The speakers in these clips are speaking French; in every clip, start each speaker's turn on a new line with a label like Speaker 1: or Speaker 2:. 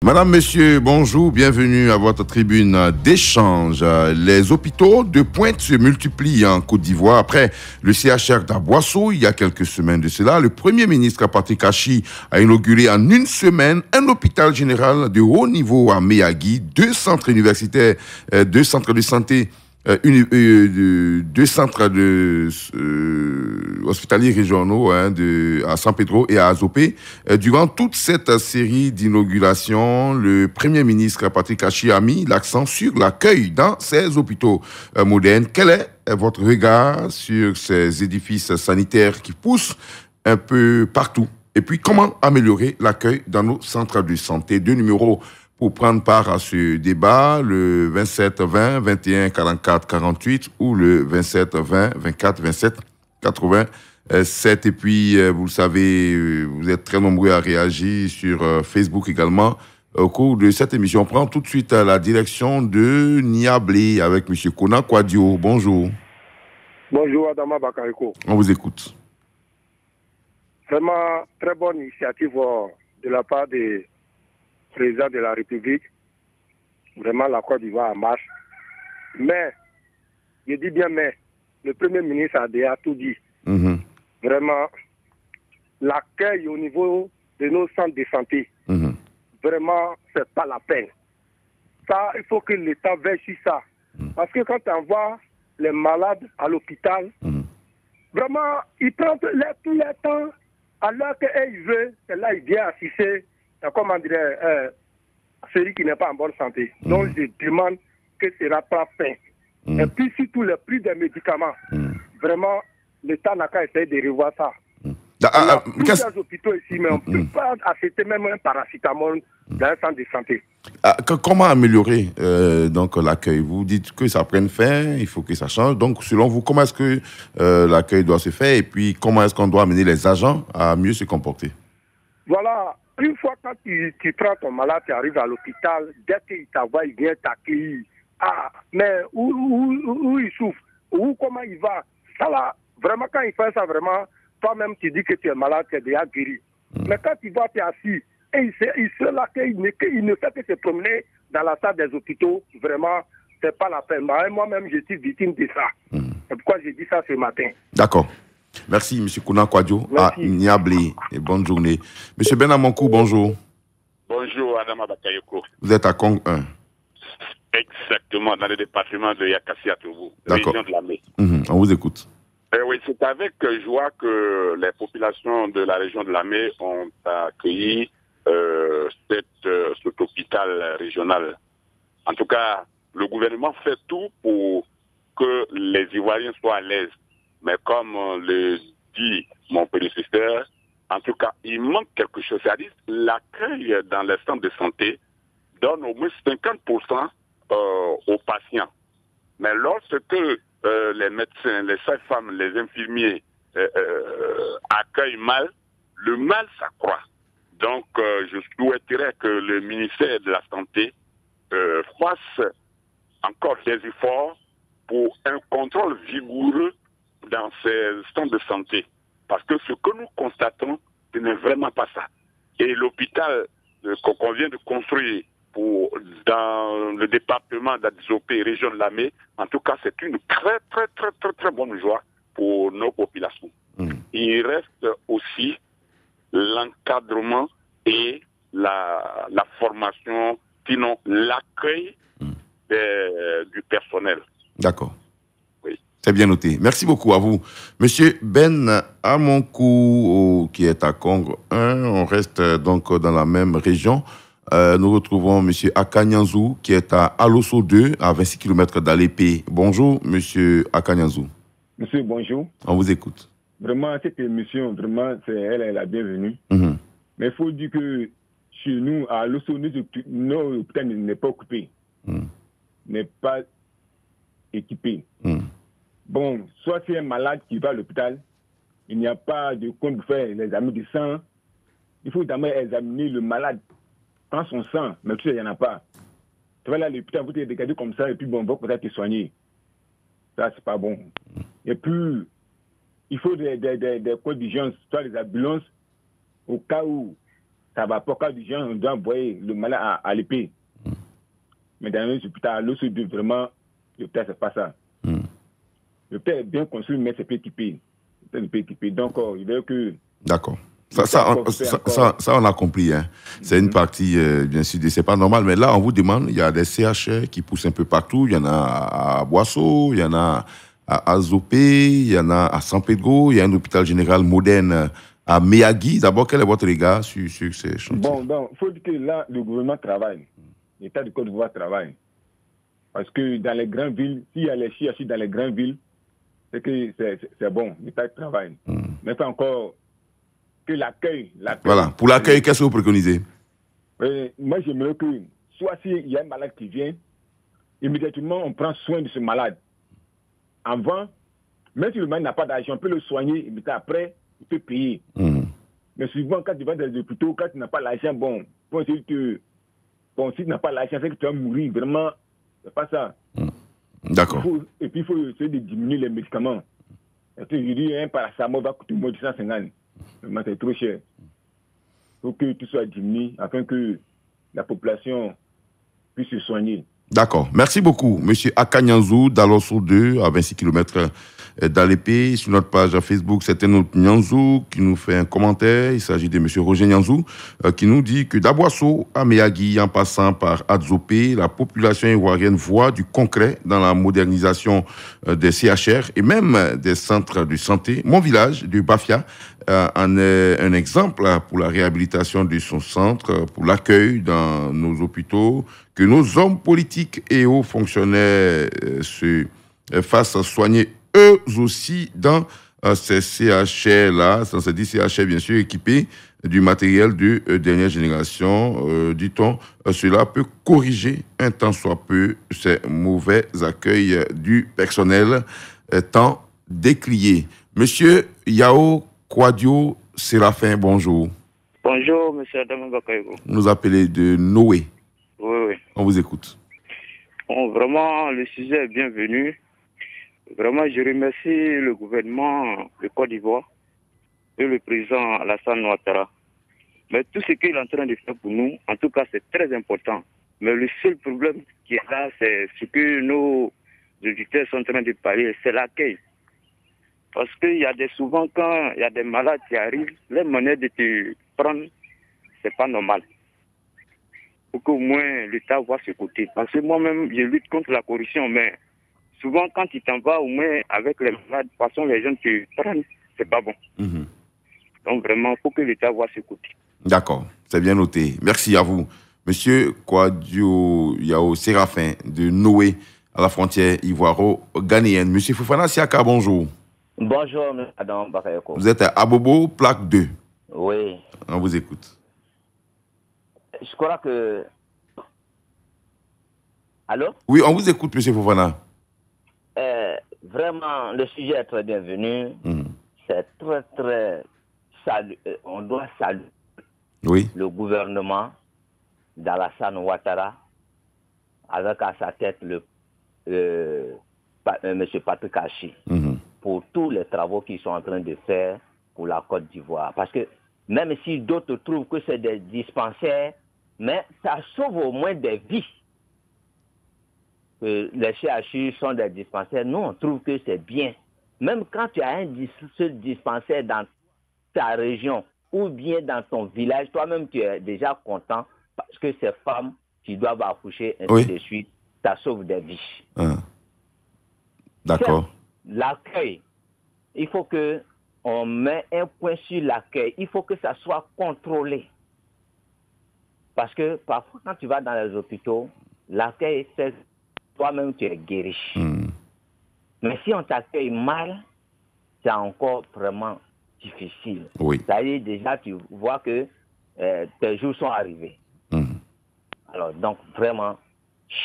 Speaker 1: Madame, Monsieur, bonjour, bienvenue à votre tribune d'échange. Les hôpitaux de Pointe se multiplient en Côte d'Ivoire. Après le CHR d'Aboisseau, il y a quelques semaines de cela, le Premier ministre Patrick Achi a inauguré en une semaine un hôpital général de haut niveau à Méagui, deux centres universitaires, deux centres de santé, deux centres hospitaliers régionaux à San Pedro et à Azopé. Durant toute cette série d'inaugurations, le Premier ministre Patrick Achi a mis l'accent sur l'accueil dans ces hôpitaux modernes. Quel est votre regard sur ces édifices sanitaires qui poussent un peu partout? Et puis, comment améliorer l'accueil dans nos centres de santé? Deux numéros pour prendre part à ce débat, le 27 20 21 44 48 ou le 27 20 24 27 87. Et puis, vous le savez, vous êtes très nombreux à réagir sur Facebook également. Au cours de cette émission, on prend tout de suite la direction de Niablé avec M. Kona Kwadio. Bonjour.
Speaker 2: Bonjour, Adama Bakariko.
Speaker 1: On vous écoute.
Speaker 2: Vraiment, très bonne initiative de la part des président de la République. Vraiment, la Côte d'Ivoire en marche. Mais, je dis bien mais, le Premier ministre a déjà tout dit. Vraiment, l'accueil au niveau de nos centres de santé, vraiment, c'est pas la peine. Ça, il faut que l'État veille sur ça. Parce que quand on voit les malades à l'hôpital, vraiment, ils prennent tout le temps, alors qu'il veut, et là, il vient assister. Comment dirais celui qui n'est pas en bonne santé. Donc, je demande que cela prenne fin. Et puis, surtout, le prix des médicaments. Vraiment, l'État n'a qu'à essayer de revoir ça. Il y a plusieurs hôpitaux ici, mais on ne peut pas accepter même un paracétamol dans un centre de santé.
Speaker 1: Comment améliorer donc l'accueil? Vous dites que ça prenne fin, il faut que ça change. Donc, selon vous, comment est-ce que l'accueil doit se faire? Et puis, comment est-ce qu'on doit amener les agents à mieux se comporter?
Speaker 2: Voilà. Une fois quand tu prends ton malade, tu arrives à l'hôpital, dès qu'il t'envoie, il vient t'accueillir. Ah, mais où il souffre? Ou comment il va? Ça là, vraiment, quand il fait ça, vraiment, toi-même, tu dis que tu es malade, tu es déjà guéri. Mais quand tu vois, tu es assis, et il se là, il ne fait que se promener dans la salle des hôpitaux, vraiment, c'est pas la peine. Moi-même, je suis victime de ça. C'est pourquoi j'ai dit ça ce matin.
Speaker 1: D'accord. Merci, M. Kona Kwadio, à Niablé. Et bonne journée. M. Benamonkou, bonjour.
Speaker 3: Bonjour, Adama Bakayoko.
Speaker 1: Vous êtes à Kong 1.
Speaker 3: Exactement, dans le département de Yakassia-Toubou, région de Lamé.
Speaker 1: On vous écoute.
Speaker 3: Oui, c'est avec joie que les populations de la région de Lamé ont accueilli cet hôpital régional. En tout cas, le gouvernement fait tout pour que les Ivoiriens soient à l'aise. Mais comme le dit mon prédécesseur, en tout cas, il manque quelque chose. C'est-à-dire l'accueil dans les centres de santé donne au moins 50% aux patients. Mais lorsque les médecins, les sages-femmes, les infirmiers accueillent mal, le mal s'accroît. Donc, je souhaiterais que le ministère de la Santé fasse encore des efforts pour un contrôle vigoureux dans ces centres de santé. Parce que ce que nous constatons, ce n'est vraiment pas ça. Et l'hôpital qu'on vient de construire dans le département d'Adzopé, région de Lamé, en tout cas, c'est une très bonne joie pour nos populations. Il reste aussi l'encadrement et la formation, sinon l'accueil du personnel.
Speaker 1: D'accord. C'est bien noté. Merci beaucoup à vous. Monsieur Ben Amonkou, qui est à Congo 1, on reste donc dans la même région. Nous retrouvons monsieur Akanyanzou, qui est à Alosso 2, à 26 km d'Alépé. Bonjour, monsieur Akanyanzou.
Speaker 4: Monsieur, bonjour.
Speaker 1: On vous écoute.
Speaker 4: Vraiment, cette émission, vraiment, elle est la bienvenue. Mais il faut dire que chez nous, à Alosso, notre hôpital n'est pas occupé, n'est pas équipé. Bon, soit c'est un malade qui va à l'hôpital, il n'y a pas de compte pour faire les examens de sang. Il faut d'abord examiner le malade, prendre son sang, mais tout ça, il n'y en a pas. Tu vas là à l'hôpital, vous te regardez comme ça, et puis bon, on va peut-être te soigner. Ça, c'est pas bon. Et puis, il faut des codes d'urgence, soit les ambulances, au cas où ça va pas quand du gens, on doit envoyer le malade à l'épée. Mais dans les hôpitaux, l'autre vraiment, l'hôpital, c'est pas ça. L'hôpital est bien construit, mais c'est pas équipé. Donc, il veut que...
Speaker 1: D'accord. Ça, on a compris. Hein. C'est une partie, bien sûr, c'est pas normal. Mais là, on vous demande, il y a des CHR qui poussent un peu partout. Il y en a à Boisseau, il y en a à Azopé, il y en a à San Pedro, il y a un hôpital général moderne à Meyagui. D'abord, quel est votre regard sur ces chantiers?
Speaker 4: Bon, il faut dire que là, le gouvernement travaille. L'État du Côte d'Ivoire travaille. Parce que dans les grandes villes, s'il y a les CHR dans les grandes villes, c'est que c'est bon, l'État travaille. Mais pas encore que l'accueil.
Speaker 1: Voilà, pour l'accueil, qu'est-ce que vous préconisez?
Speaker 4: Moi, j'aimerais que, soit s'il y a un malade qui vient, immédiatement, on prend soin de ce malade. Avant, même si le malade n'a pas d'argent, on peut le soigner, mais après, il peut payer. Mais souvent, quand tu vas dans les hôpitaux, quand tu n'as pas l'argent, bon, si tu n'as pas l'argent, c'est que tu vas mourir. Vraiment, c'est pas ça.
Speaker 1: D'accord.
Speaker 4: Et puis, il faut essayer de diminuer les médicaments. Je dis, un paracétamol va coûter moins de 150. Vraiment, c'est trop cher. Il faut que tout soit diminué afin que la population puisse se soigner.
Speaker 1: D'accord. Merci beaucoup, Monsieur Akanyanzou, d'Alosso 2, à 26 km d'Alépé. Sur notre page Facebook, c'est un autre Nyanzou qui nous fait un commentaire. Il s'agit de Monsieur Roger Nyanzou, qui nous dit que d'Aboisseau à Meyagui, en passant par Adzopé, la population ivoirienne voit du concret dans la modernisation des CHR et même des centres de santé. Mon village de Bafia en est un exemple pour la réhabilitation de son centre, pour l'accueil dans nos hôpitaux, que nos hommes politiques et hauts fonctionnaires se fassent soigner eux aussi dans ces CHR-là, dans ces 10 CHR bien sûr équipés du matériel de dernière génération. Dit-on, cela peut corriger un tant soit peu ces mauvais accueils du personnel tant décrié. Monsieur Yao Kwadio Séraphin, bonjour.
Speaker 5: Bonjour, monsieur Adam Bakayoko.
Speaker 1: Vous nous appelez de Noé.
Speaker 5: Oui.
Speaker 1: On vous écoute.
Speaker 5: Bon, vraiment, le sujet est bienvenu. Vraiment, je remercie le gouvernement de Côte d'Ivoire et le président Alassane Ouattara. Mais tout ce qu'il est en train de faire pour nous, en tout cas, c'est très important. Mais le seul problème qui est là, c'est ce que nos auditeurs sont en train de parler, c'est l'accueil. Parce qu'il y a souvent, quand il y a des malades qui arrivent, les manières de te prendre, c'est pas normal. Pour qu'au moins l'État voit ce côté. Parce que moi-même, je lutte contre la corruption, mais souvent, quand tu t'en vas, au moins avec les malades, de toute façon, les gens te prennent, c'est pas bon. Donc vraiment, il faut que l'État voit ce côté. D'accord,
Speaker 1: c'est bien noté. Merci à vous. Monsieur Kwadio Yao Séraphin de Noé, à la frontière ivoiro-ghanéenne. Monsieur Fofana Siaka, bonjour.
Speaker 6: Bonjour, Adam Bakayoko.
Speaker 1: Vous êtes à Abobo, plaque 2.
Speaker 6: Oui.
Speaker 1: On vous écoute.
Speaker 6: Je crois que... Allô?
Speaker 1: Oui, on vous écoute, monsieur Fofana.
Speaker 6: Vraiment, le sujet est très bienvenu. C'est très... on doit saluer le gouvernement d'Alassane Ouattara, avec à sa tête M. Patrick Hachi, pour tous les travaux qu'ils sont en train de faire pour la Côte d'Ivoire. Parce que même si d'autres trouvent que c'est des dispensaires, mais ça sauve au moins des vies. Les CHU sont des dispensaires. Nous, on trouve que c'est bien. Même quand tu as un seul dispensaire dans ta région ou bien dans ton village, toi-même, tu es déjà content parce que ces femmes qui doivent accoucher, ainsi de suite, ça sauve des vies.
Speaker 1: D'accord.
Speaker 6: L'accueil, il faut qu'on mette un point sur l'accueil. Il faut que ça soit contrôlé. Parce que parfois, quand tu vas dans les hôpitaux, l'accueil, c'est toi-même, tu es guéri. Mais si on t'accueille mal, c'est encore vraiment difficile. C'est-à-dire, déjà, tu vois que tes jours sont arrivés. Alors, donc, vraiment,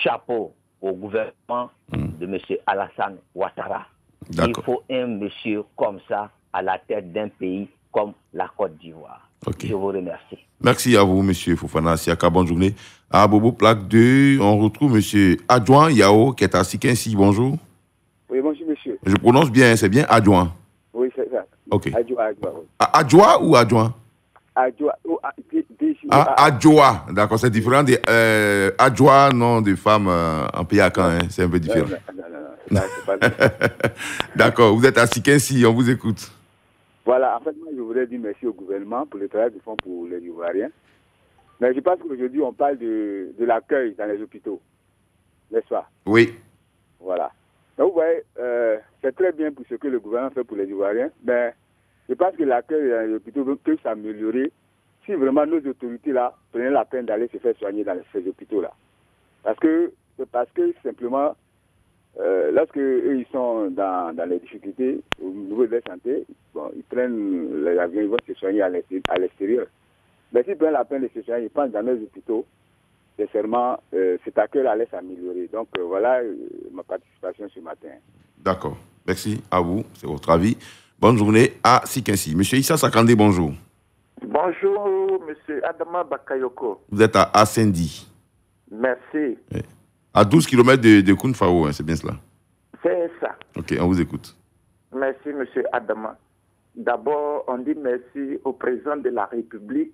Speaker 6: chapeau au gouvernement de M. Alassane Ouattara. Il faut un monsieur comme ça à la tête d'un pays comme la Côte d'Ivoire. Je vous remercie.
Speaker 1: Merci à vous, monsieur Fofana Siaka. Bonne journée. À Bobo, plaque 2, on retrouve monsieur Adjoint Yao, qui est à Sikinsi. Bonjour.
Speaker 2: Oui, bonjour, monsieur.
Speaker 1: Je prononce bien, c'est bien Adjoint.
Speaker 2: Oui, c'est ça.
Speaker 1: Ok.
Speaker 2: Adjoint.
Speaker 1: Adjoint ou Adjoint? Adjoa, d'accord, c'est différent de Adjoa, nom de femme en Piacan, hein, c'est un peu différent.
Speaker 7: Non, c'est pas bien.
Speaker 1: D'accord, vous êtes à Sikensi, on vous écoute.
Speaker 7: Voilà, en fait, moi, je voudrais dire merci au gouvernement pour le travail qu'ils font pour les Ivoiriens. Mais je pense qu'aujourd'hui, on parle de l'accueil dans les hôpitaux, n'est-ce pas?
Speaker 1: Oui.
Speaker 7: Voilà. Donc, vous voyez, c'est très bien pour ce que le gouvernement fait pour les Ivoiriens, mais je pense que l'accueil dans les hôpitaux peut s'améliorer si vraiment nos autorités-là prenaient la peine d'aller se faire soigner dans ces hôpitaux-là. Parce que simplement, lorsque eux, ils sont dans les difficultés au niveau de la santé, bon, ils prennent l'avion, ils vont se soigner à l'extérieur. Mais s'ils prennent la peine de se soigner, ils pensent dans nos hôpitaux, sincèrement, cet accueil allait s'améliorer. Donc voilà ma participation ce matin.
Speaker 1: D'accord. Merci à vous, c'est votre avis. Bonne journée à Sikensi. Monsieur Issa Sakandé, bonjour.
Speaker 8: Bonjour, monsieur Adama Bakayoko.
Speaker 1: Vous êtes à Assendi.
Speaker 8: Merci.
Speaker 1: Oui. À 12 km de Kounfao, hein, c'est bien cela?
Speaker 8: C'est ça.
Speaker 1: Ok, on vous écoute.
Speaker 8: Merci, monsieur Adama. D'abord, on dit merci au président de la République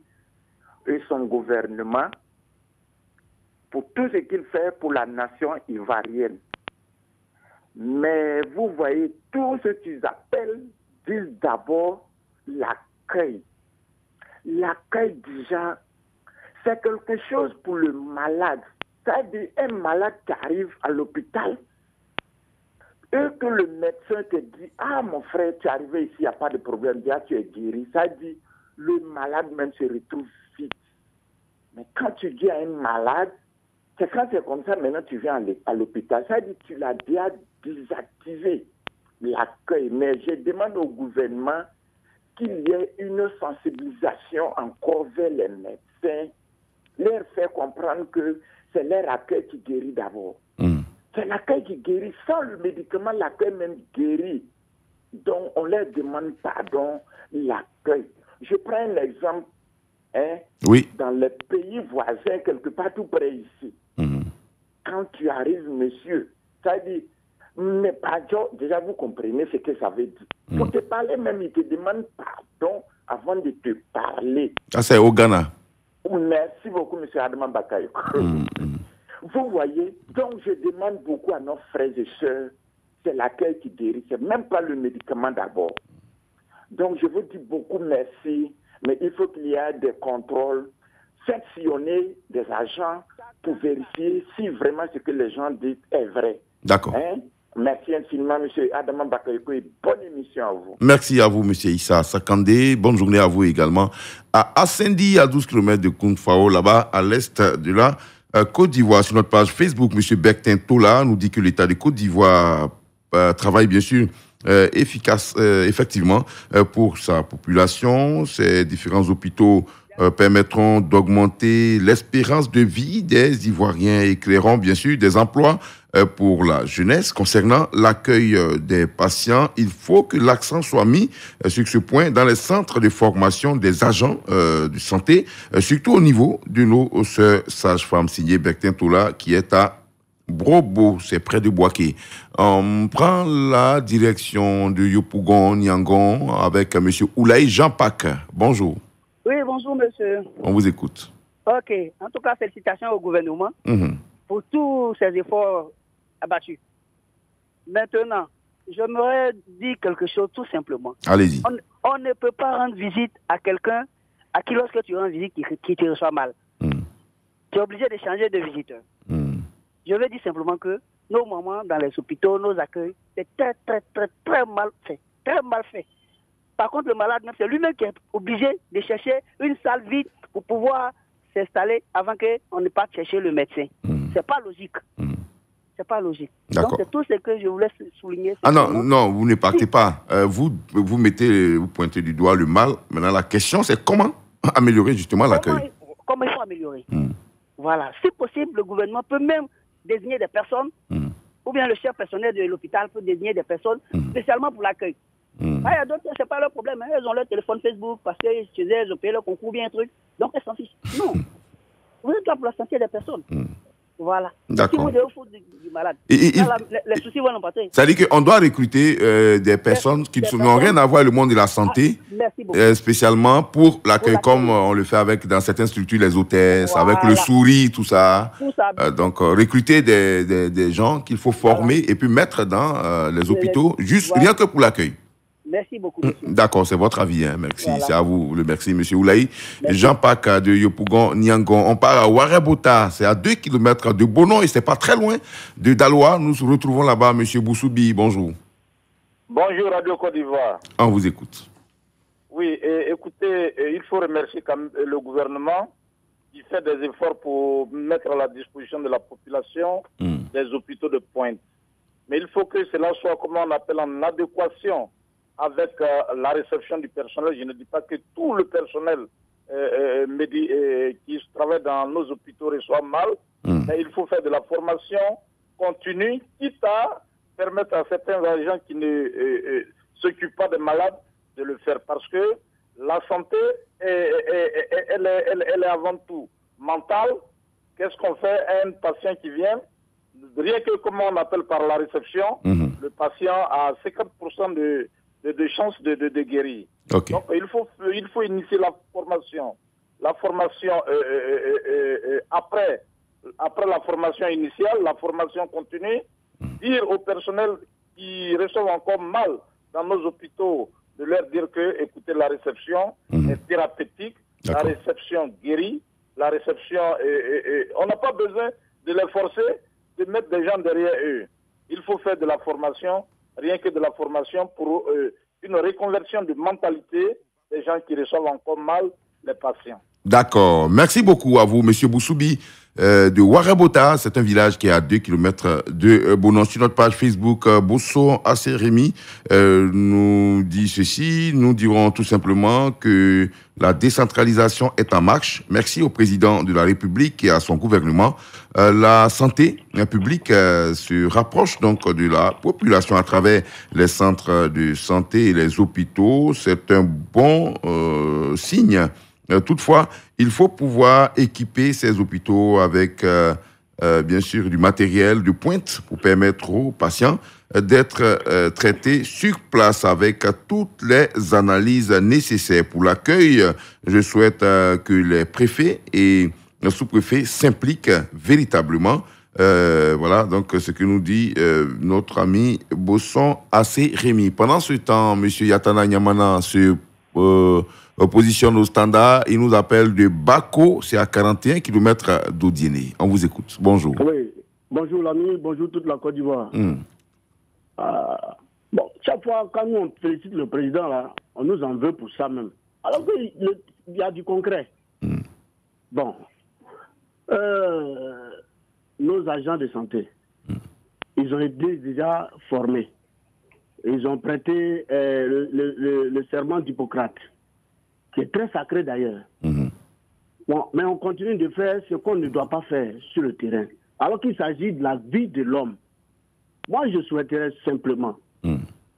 Speaker 8: et son gouvernement pour tout ce qu'il fait pour la nation ivoirienne. Mais vous voyez, tout ce qu'ils appellent disent d'abord l'accueil. L'accueil déjà, c'est quelque chose pour le malade. C'est-à-dire un malade qui arrive à l'hôpital et que le médecin te dit « Ah, mon frère, tu es arrivé ici, il n'y a pas de problème, déjà tu es guéri. » Ça dit le malade même se retrouve vite. Mais quand tu dis à un malade, c'est quand c'est comme ça, maintenant tu viens à l'hôpital. Ça dit tu l'as déjà désactivé, l'accueil. Mais je demande au gouvernement qu'il y ait une sensibilisation encore vers les médecins, leur faire comprendre que c'est leur accueil qui guérit d'abord. C'est l'accueil qui guérit. Sans le médicament, l'accueil même guérit. Donc, on leur demande pardon, l'accueil. Je prends un exemple.
Speaker 1: Oui.
Speaker 8: Dans les pays voisins, quelque part tout près ici. Quand tu arrives, monsieur, ça dit, mais pardon, déjà vous comprenez ce que ça veut dire. Pour te parler même, il te demande pardon avant de te parler.
Speaker 1: Ça, c'est au Ghana.
Speaker 8: Merci beaucoup, monsieur Adama Bakayo. Vous voyez, donc je demande beaucoup à nos frères et sœurs, c'est l'accueil qui guérit, c'est même pas le médicament d'abord. Donc je vous dis beaucoup merci, mais il faut qu'il y ait des contrôles, faites sillonner des agents pour vérifier si vraiment ce que les gens disent est vrai.
Speaker 1: D'accord.
Speaker 8: Merci infiniment, M. Adama Bakayoko, et bonne émission à vous.
Speaker 1: Merci à vous, M. Issa Sakandé. Bonne journée à vous également. À Assendi, à 12 km de Kounfao, là-bas, à l'est de la Côte d'Ivoire. Sur notre page Facebook, M. Bertin Tola nous dit que l'État de Côte d'Ivoire travaille bien sûr effectivement pour sa population. Ces différents hôpitaux permettront d'augmenter l'espérance de vie des Ivoiriens et créeront bien sûr des emplois pour la jeunesse. Concernant l'accueil des patients, il faut que l'accent soit mis sur ce point dans les centres de formation des agents de santé, surtout au niveau de nos sœurs sages-femmes, signé Bertin Tola, qui est à Brobo, c'est près de Boaké. On prend la direction de Yopougon, Niangon, avec M. Oulaye Jean-Pac. Bonjour.
Speaker 9: Oui, bonjour, monsieur.
Speaker 1: On vous écoute.
Speaker 9: OK. En tout cas, félicitations au gouvernement pour tous ces efforts abattus. Maintenant, j'aimerais dire quelque chose tout simplement.
Speaker 1: Allez-y.
Speaker 9: On ne peut pas rendre visite à quelqu'un à qui, lorsque tu rends visite, qui te reçoit mal. Tu es obligé de changer de visiteur. Je veux dire simplement que nos moments dans les hôpitaux, nos accueils, c'est très, très, très, très mal fait. Très mal fait. Par contre, le malade, même, c'est lui-même qui est obligé de chercher une salle vide pour pouvoir s'installer avant qu'on ne parte chercher le médecin. C'est pas logique. C'est pas logique. Donc, c'est tout ce que je voulais souligner.
Speaker 1: Ah non, vous ne partez pas. Vous pointez du doigt le mal. Maintenant, la question, c'est comment améliorer justement l'accueil.
Speaker 9: Comment il faut améliorer. Voilà. Si possible, le gouvernement peut même désigner des personnes, ou bien le chef personnel de l'hôpital peut désigner des personnes spécialement pour l'accueil. Il y a d'autres, c'est pas leur problème. Hein. Ils ont leur téléphone Facebook parce qu'ils ont payé leur concours, bien un truc. Donc, elles s'en fichent. Non. Vous êtes là pour la santé des personnes. Voilà.
Speaker 1: D'accord.
Speaker 9: Si vous foutre du malade, les soucis vont en passer.
Speaker 1: C'est-à-dire qu'on doit recruter des personnes qui n'ont rien à voir avec le monde de la santé, spécialement pour l'accueil, comme on le fait avec dans certaines structures, les hôtesses, avec le sourire, tout ça. Donc, recruter des gens qu'il faut former et puis mettre dans les hôpitaux, juste rien que pour l'accueil.
Speaker 9: Merci beaucoup.
Speaker 1: D'accord, c'est votre avis. Hein. Merci. Voilà. C'est à vous le merci, M. Oulaï. Jean-Pac de Yopougon, Niangon. On part à Ouarabota. C'est à 2 km de Bonon et c'est pas très loin de Daloa. Nous nous retrouvons là-bas. M. Boussoubi, bonjour.
Speaker 10: Bonjour, Radio Côte d'Ivoire.
Speaker 1: On vous écoute.
Speaker 10: Oui, écoutez, il faut remercier le gouvernement qui fait des efforts pour mettre à la disposition de la population des hôpitaux de pointe. Mais il faut que cela soit, comment on appelle, en adéquation avec la réception du personnel. Je ne dis pas que tout le personnel qui travaille dans nos hôpitaux reçoit mal, mais il faut faire de la formation continue, quitte à permettre à certains agents qui ne s'occupent pas des malades de le faire. Parce que la santé, elle est avant tout mentale. Qu'est-ce qu'on fait à un patient qui vient? Rien que, comment on appelle par la réception, le patient a 50% de chances de guérir.
Speaker 1: Okay.
Speaker 10: Donc, il faut initier la formation. La formation, après la formation initiale, la formation continue, dire au personnel qui reçoivent encore mal dans nos hôpitaux, de leur dire que, écoutez, la réception est thérapeutique, la réception guérit, la réception, on n'a pas besoin de les forcer, de mettre des gens derrière eux. Il faut faire de la formation, rien que de la formation pour une reconversion de mentalité des gens qui reçoivent encore mal les patients.
Speaker 1: D'accord. Merci beaucoup à vous, M. Boussoubi de Ouarabota. C'est un village qui est à 2 km de Bonon. Sur notre page Facebook, Bosso Asseremi nous dit ceci. Nous dirons tout simplement que la décentralisation est en marche. Merci au président de la République et à son gouvernement. La santé publique se rapproche donc de la population à travers les centres de santé et les hôpitaux. C'est un bon signe. Toutefois, il faut pouvoir équiper ces hôpitaux avec, bien sûr, du matériel de pointe pour permettre aux patients d'être traités sur place avec toutes les analyses nécessaires pour l'accueil. Je souhaite que les préfets et les sous-préfets s'impliquent véritablement. Voilà, donc ce que nous dit notre ami Bosson Asseremi. Pendant ce temps, M. Yatana Nyamana se positionne au standard. Il nous appelle de Bako, c'est à 41 km d'Odiéné. On vous écoute. Bonjour.
Speaker 11: Oui, bonjour l'ami, bonjour toute la Côte d'Ivoire. Bon, chaque fois, quand nous on félicite le président, là, on nous en veut pour ça même. Alors qu'il y a du concret. Bon, nos agents de santé, ils ont été déjà formés. Ils ont prêté le serment d'Hippocrate, qui est très sacré d'ailleurs. Bon, mais on continue de faire ce qu'on ne doit pas faire sur le terrain, alors qu'il s'agit de la vie de l'homme. Moi, je souhaiterais simplement,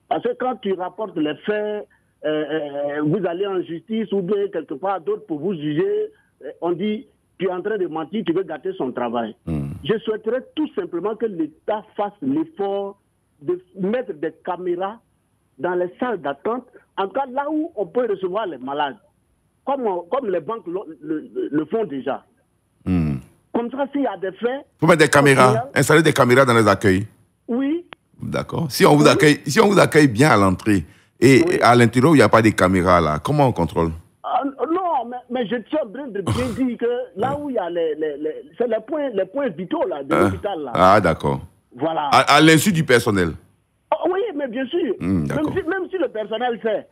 Speaker 11: parce que quand tu rapportes les faits, vous allez en justice ou bien quelque part d'autre pour vous juger, on dit, tu es en train de mentir, tu veux gâter son travail. Je souhaiterais tout simplement que l'État fasse l'effort de mettre des caméras dans les salles d'attente, en cas là où on peut recevoir les malades, comme les banques le font déjà. Comme ça, s'il y a des faits...
Speaker 1: Il faut mettre des caméras, installer des caméras dans les accueils.
Speaker 11: Oui.
Speaker 1: D'accord. Si on vous accueille bien à l'entrée et à l'intérieur où il n'y a pas de caméras, là, comment on contrôle?
Speaker 11: Non, mais je tiens bien de bien dire que là où il y a c'est les points vitaux là, de l'hôpital. Là.
Speaker 1: Ah, d'accord.
Speaker 11: Voilà.
Speaker 1: À l'insu du personnel.
Speaker 11: Oh, oui, mais bien sûr. Même si le personnel fait.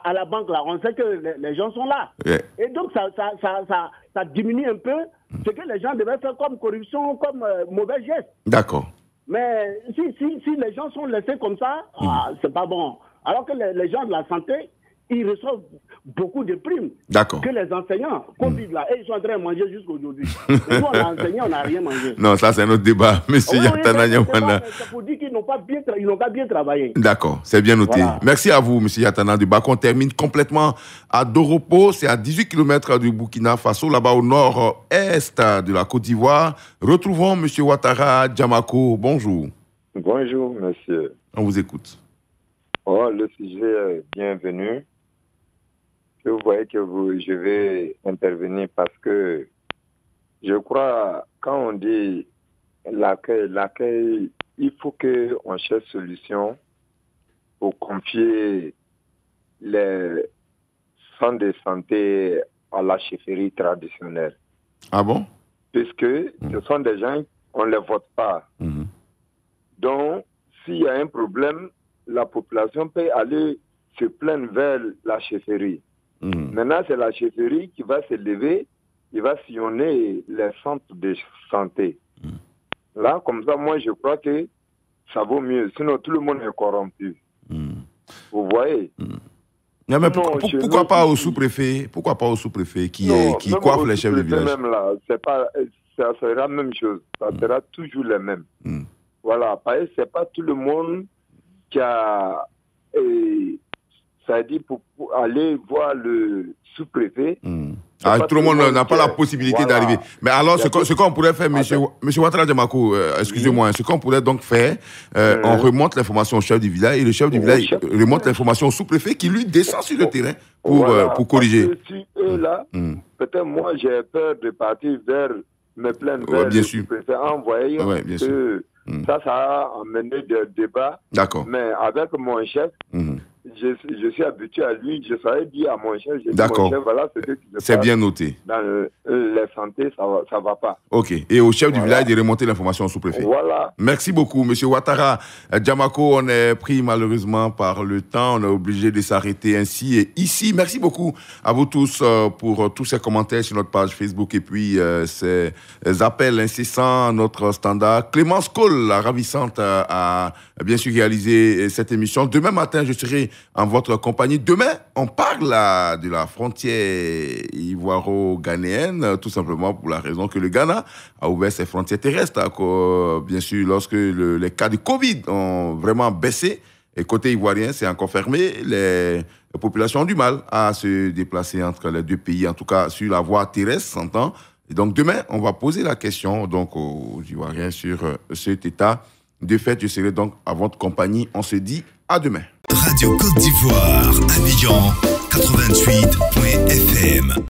Speaker 11: À la banque, là, on sait que les gens sont là. Et donc, ça diminue un peu ce que les gens devaient faire comme corruption, comme mauvais geste.
Speaker 1: D'accord.
Speaker 11: Mais si les gens sont laissés comme ça, c'est pas bon. Alors que les gens de la santé, ils reçoivent beaucoup de primes.
Speaker 1: D'accord.
Speaker 11: Que les enseignants, Covid là, et ils sont en train de manger jusqu'aujourd'hui. Et nous, on a enseigné, on n'a rien mangé.
Speaker 1: Non, ça c'est un autre débat. Monsieur Yatana Nyamwana.
Speaker 11: C'est pour dire qu'ils n'ont pas bien travaillé.
Speaker 1: D'accord, c'est bien noté. Voilà. Merci à vous, monsieur Yatana Dubako. On termine complètement à Doropo. C'est à 18 km du Burkina Faso, là-bas au nord-est de la Côte d'Ivoire. Retrouvons monsieur Ouattara Djamako. Bonjour.
Speaker 12: Bonjour, monsieur.
Speaker 1: On vous écoute.
Speaker 12: Oh, le sujet est bienvenu. Vous voyez que je vais intervenir parce que je crois, quand on dit l'accueil, il faut qu'on cherche solution pour confier les centres de santé à la chefferie traditionnelle.
Speaker 1: Ah bon?
Speaker 12: Puisque ce sont des gens, on ne les vote pas. Donc, s'il y a un problème, la population peut aller se plaindre vers la chefferie. Maintenant, c'est la chefferie qui va se lever, qui va sillonner les centres de santé. Là, comme ça, moi, je crois que ça vaut mieux. Sinon, tout le monde est corrompu. Vous voyez?
Speaker 1: Non, mais pourquoi pas au sous-préfet? Pourquoi pas au sous-préfet qui coiffe les chefs de village?
Speaker 12: Même là, ça sera la même chose. Ça sera toujours les mêmes. Voilà, parce que c'est pas tout le monde qui a... ça dit pour aller voir le sous-préfet.
Speaker 1: Tout le monde n'a pas la possibilité d'arriver. Mais alors, ce qu'on pourrait faire, monsieur Ouattara Djamako, excusez-moi, ce qu'on pourrait donc faire, on remonte l'information au chef du village et le chef du village remonte l'information au sous-préfet qui lui descend sur le terrain pour corriger.
Speaker 12: Parce que si eux là, peut-être moi j'ai peur de partir vers me plaindre vers le sous-préfet envoyé que ça a amené des débats.
Speaker 1: D'accord.
Speaker 12: Mais avec mon chef, je suis habitué à lui, je savais dire à mon chef, voilà ce que
Speaker 1: c'est bien noté.
Speaker 12: Dans les santé, ça va pas.
Speaker 1: Ok. Et au chef du village de remonter l'information au sous-préfet.
Speaker 12: Voilà.
Speaker 1: Merci beaucoup, monsieur Ouattara Djamako. On est pris malheureusement par le temps, on est obligé de s'arrêter ainsi et ici. Merci beaucoup à vous tous pour tous ces commentaires sur notre page Facebook et puis ces appels incessants à notre standard. Clémence Cole, la ravissante, a bien sûr réalisé cette émission. Demain matin, je serai en votre compagnie. Demain, on parle de la frontière ivoiro-ghanéenne, tout simplement pour la raison que le Ghana a ouvert ses frontières terrestres. Bien sûr, lorsque les cas de Covid ont vraiment baissé, et côté ivoirien, c'est encore fermé, les populations ont du mal à se déplacer entre les deux pays, en tout cas sur la voie terrestre, s'entend. Et donc demain, on va poser la question donc aux Ivoiriens sur cet état de fait. Je serai donc à votre compagnie. On se dit à demain.
Speaker 13: Radio Côte d'Ivoire, Abidjan 88.fm.